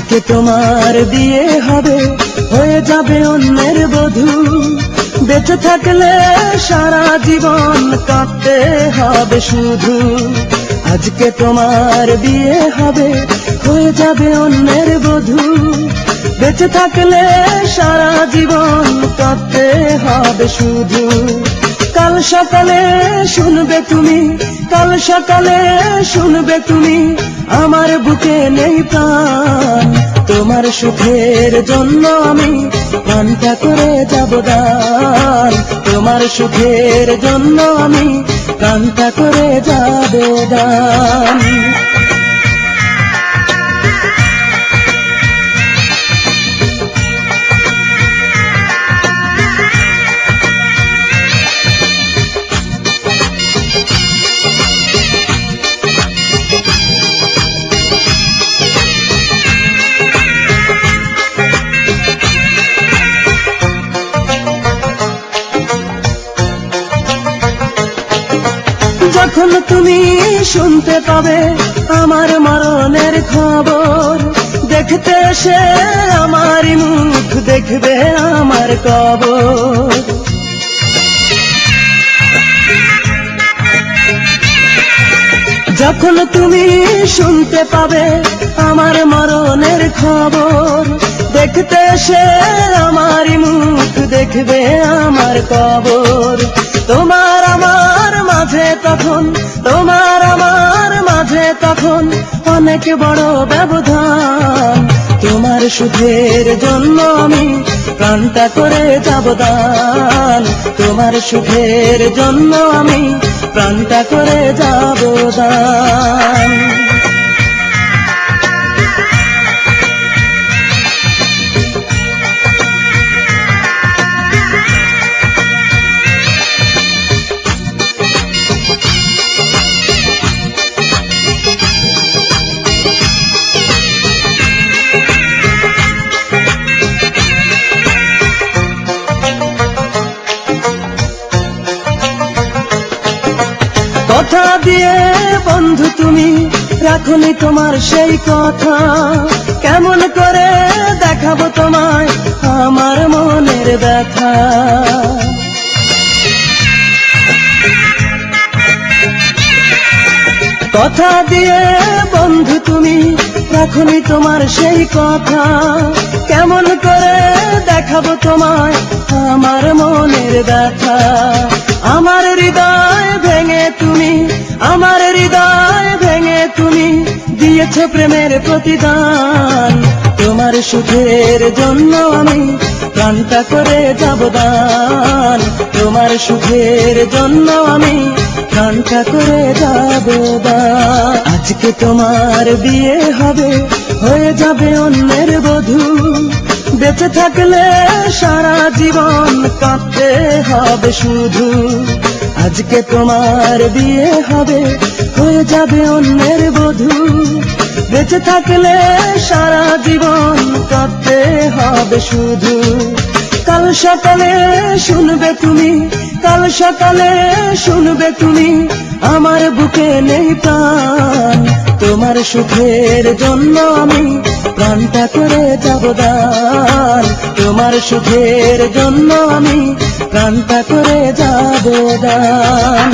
আজকে তোমার বিয়ে হবে, হয়ে যাবে অন্যের বধূ। বেঁচে থাকলে সারা জীবন কাঁদতে হবে শুধু। আজকে তোমার বিয়ে হবে, হয়ে যাবে অন্যের বধূ। বেঁচে থাকলে সারা জীবন কাঁদতে হবে শুধু। কাল সকালে শুনবে তুমি, কাল সকালে শুনবে তুমি, আমার বুকে নেই প্রাণ। তোমার সুখের জন্য আমি প্রাণটা করে যাব দান। তোমার সুখের জন্য আমি প্রাণটা করে যাব দান। যখন তুমি শুনতে পাবে আমার মরণের খবর, দেখতে এসে আমারই মুখ দেখবে আমার কবর। যখন তুমি শুনতে পাবে আমার মরণের খবর, দেখতে এসে আমারই মুখ দেখবে আমার কবর। তোমার আমার মাঝে তখন, তোমার আমার মাঝে তখন অনেক বড় ব্যবধান। তোমার সুখের জন্য আমি প্রাণটা করে যাব দান। তোমার সুখের জন্য আমি প্রাণটা করে যাব দান। কথা দিয়ে বন্ধু তুমি রাখনি তোমার সেই কথা, কেমন করে দেখাবো তোমায় আমার মনের ব্যথা। কথা দিয়ে বন্ধু তুমি রাখনি তোমার সেই কথা, কেমন করে দেখাবো তোমায় আমার মনের ব্যথা। আমার হৃদয় ভেঙে তুমি, আমার হৃদয় ভেঙে তুমি দিয়েছ প্রেমের প্রতিদান। তোমার সুখের জন্য আমি প্রাণটা করে যাব দান। তোমার সুখের জন্য আমি প্রাণটা করে যাব দান। আজকে তোমার বিয়ে হবে, হয়ে যাবে অন্যের বধূ। বেঁচে থাকলে সারা জীবন কাঁদতে হবে শুধু। আজকে তোমার বিয়ে হবে, হয়ে যাবে অন্যের বধূ। বেঁচে থাকলে সারা জীবন কাঁদতে হবে শুধু। কাল সকালে শুনবে তুমি, কাল সকালে শুনবে তুমি, আমার বুকে নেই প্রাণ। তোমার সুখের জন্য আমি প্রাণটা করে যাব দান। তোমার সুখের জন্য আমি প্রাণটা করে যাব দান।